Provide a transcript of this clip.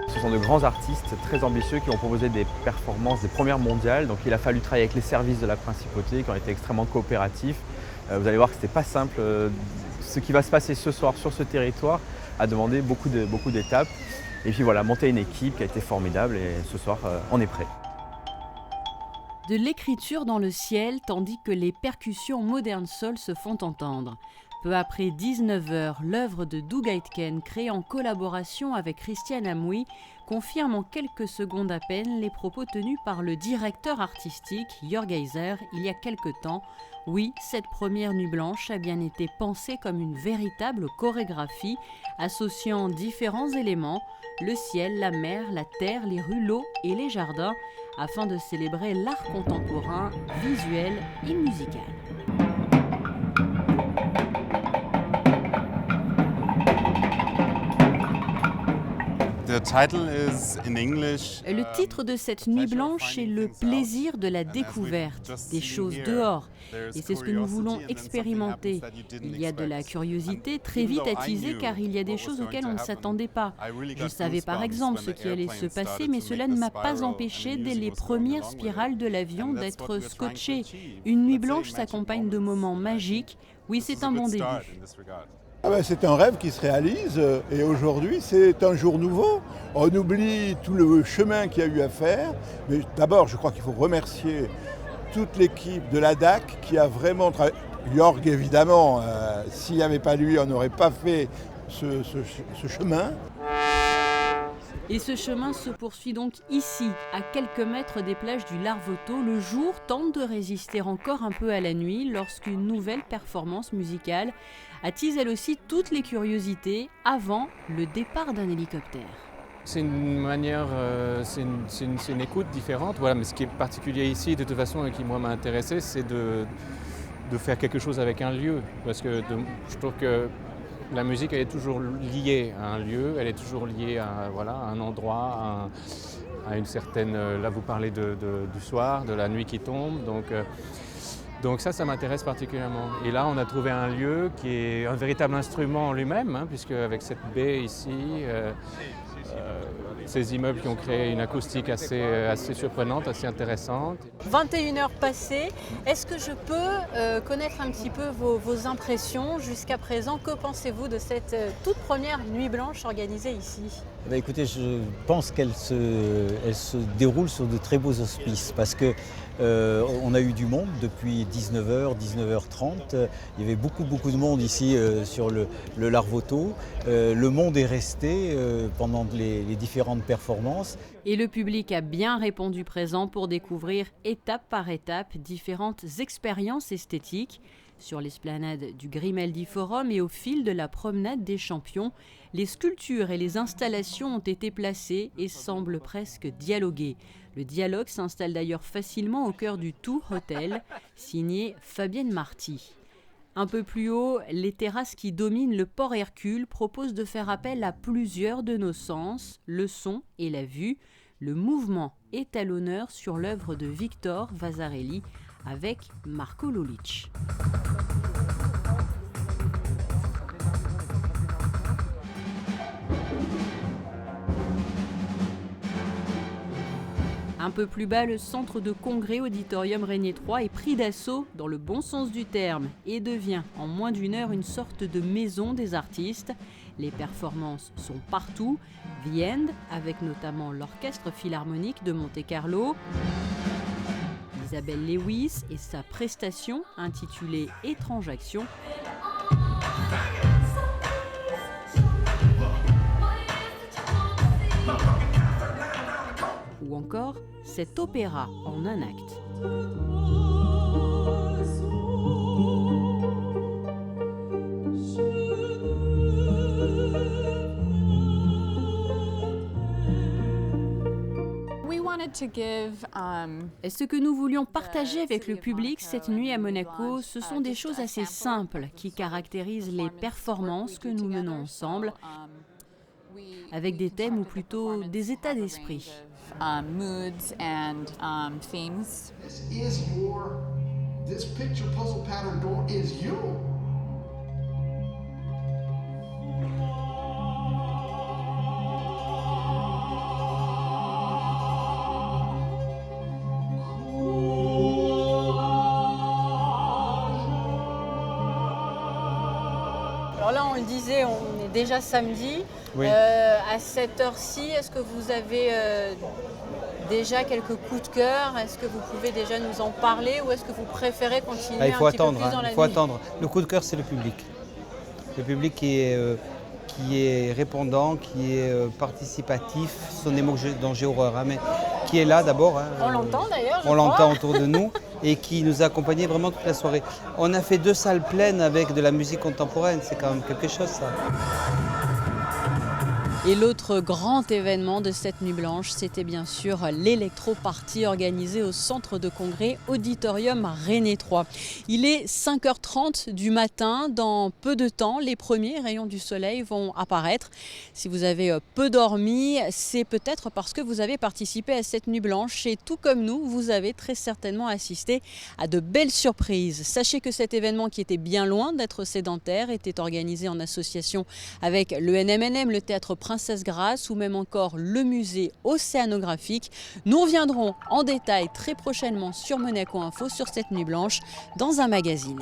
Ce sont de grands artistes très ambitieux qui ont proposé des performances des premières mondiales. Donc il a fallu travailler avec les services de la principauté qui ont été extrêmement coopératifs. Vous allez voir que ce n'était pas simple. Ce qui va se passer ce soir sur ce territoire a demandé beaucoup d'étapes. Et puis voilà, monter une équipe qui a été formidable et ce soir, on est prêt. De l'écriture dans le ciel, tandis que les percussions modernes soul se font entendre. Peu après 19h, l'œuvre de Doug Aitken, créée en collaboration avec Christian Amouy, confirme en quelques secondes à peine les propos tenus par le directeur artistique Jörg Heiser il y a quelque temps. Oui, cette première nuit blanche a bien été pensée comme une véritable chorégraphie, associant différents éléments, le ciel, la mer, la terre, les rues, l'eau et les jardins, afin de célébrer l'art contemporain, visuel et musical. Le titre de cette nuit blanche est le plaisir de la découverte, des choses dehors. Et c'est ce que nous voulons expérimenter. Il y a de la curiosité très vite attisée car il y a des choses auxquelles on ne s'attendait pas. Je savais par exemple ce qui allait se passer, mais cela ne m'a pas empêché dès les premières spirales de l'avion d'être scotché. Une nuit blanche s'accompagne de moments magiques. Oui, c'est un bon début. C'est un rêve qui se réalise et aujourd'hui c'est un jour nouveau. On oublie tout le chemin qu'il y a eu à faire. Mais d'abord je crois qu'il faut remercier toute l'équipe de la DAC qui a vraiment travaillé. Jörg évidemment, s'il n'y avait pas lui on n'aurait pas fait ce chemin. Et ce chemin se poursuit donc ici, à quelques mètres des plages du Larvoto. Le jour tente de résister encore un peu à la nuit lorsqu'une nouvelle performance musicale attise elle aussi toutes les curiosités avant le départ d'un hélicoptère. C'est une manière, c'est une écoute différente. Voilà, mais ce qui est particulier ici, de toute façon, et qui moi m'a intéressé, c'est de faire quelque chose avec un lieu. Parce que je trouve que la musique, elle est toujours liée à un lieu, elle est toujours liée à, voilà, à un endroit, à une certaine... Là, vous parlez du soir, de la nuit qui tombe, donc ça m'intéresse particulièrement. Et là, on a trouvé un lieu qui est un véritable instrument en lui-même, hein, puisque avec cette baie ici, ces immeubles qui ont créé une acoustique assez surprenante, assez intéressante. 21h passées, est-ce que je peux connaître un petit peu vos impressions jusqu'à présent? Que pensez-vous de cette toute première nuit blanche organisée ici? Écoutez, je pense qu'elle se déroule sur de très beaux auspices parce que on a eu du monde depuis 19h, 19h30. Il y avait beaucoup de monde ici sur le Larvoto. Le monde est resté pendant les différentes performances. Et le public a bien répondu présent pour découvrir étape par étape différentes expériences esthétiques. Sur l'esplanade du Grimaldi Forum et au fil de la promenade des champions, les sculptures et les installations ont été placées et semblent presque dialoguer. Le dialogue s'installe d'ailleurs facilement au cœur du Tour Hotel, signé Fabienne Marty. Un peu plus haut, les terrasses qui dominent le port Hercule proposent de faire appel à plusieurs de nos sens, le son et la vue. Le mouvement est à l'honneur sur l'œuvre de Victor Vasarely avec Marco Lulic. Un peu plus bas, le centre de congrès Auditorium Régnier III est pris d'assaut dans le bon sens du terme et devient en moins d'une heure une sorte de maison des artistes. Les performances sont partout. The End, avec notamment l'Orchestre Philharmonique de Monte-Carlo, Isabelle Lewis et sa prestation intitulée Étrange Action. Ou encore cet opéra en un acte. Ce que nous voulions partager avec le public cette nuit à Monaco, ce sont des choses assez simples qui caractérisent les performances que nous menons ensemble, avec des thèmes ou plutôt des états d'esprit. Moods and themes. This is more this picture puzzle pattern door is you. Alors là, on le disait, on est déjà samedi. Oui. À cette heure-ci, est-ce que vous avez déjà quelques coups de cœur? Est-ce que vous pouvez déjà nous en parler ou est-ce que vous préférez continuer Il faut un petit attendre, peu plus dans la il faut nuit? attendre. Le coup de cœur, c'est le public. Le public qui est répondant, qui est participatif. Ce sont des mots dont j'ai horreur, hein, mais qui est là d'abord. Hein, On l'entend d'ailleurs, je on crois. l'entend autour de nous et qui nous a accompagnés vraiment toute la soirée. On a fait 2 salles pleines avec de la musique contemporaine, c'est quand même quelque chose ça. Et l'autre grand événement de cette nuit blanche, c'était bien sûr l'électro-party organisé au centre de congrès Auditorium René 3. Il est 5h30 du matin. Dans peu de temps, les premiers rayons du soleil vont apparaître. Si vous avez peu dormi, c'est peut-être parce que vous avez participé à cette nuit blanche et tout comme nous, vous avez très certainement assisté à de belles surprises. Sachez que cet événement qui était bien loin d'être sédentaire était organisé en association avec le NMNM, le Théâtre Princesse Grace ou même encore le musée océanographique. Nous reviendrons en détail très prochainement sur Monaco Info sur cette nuit blanche dans un magazine.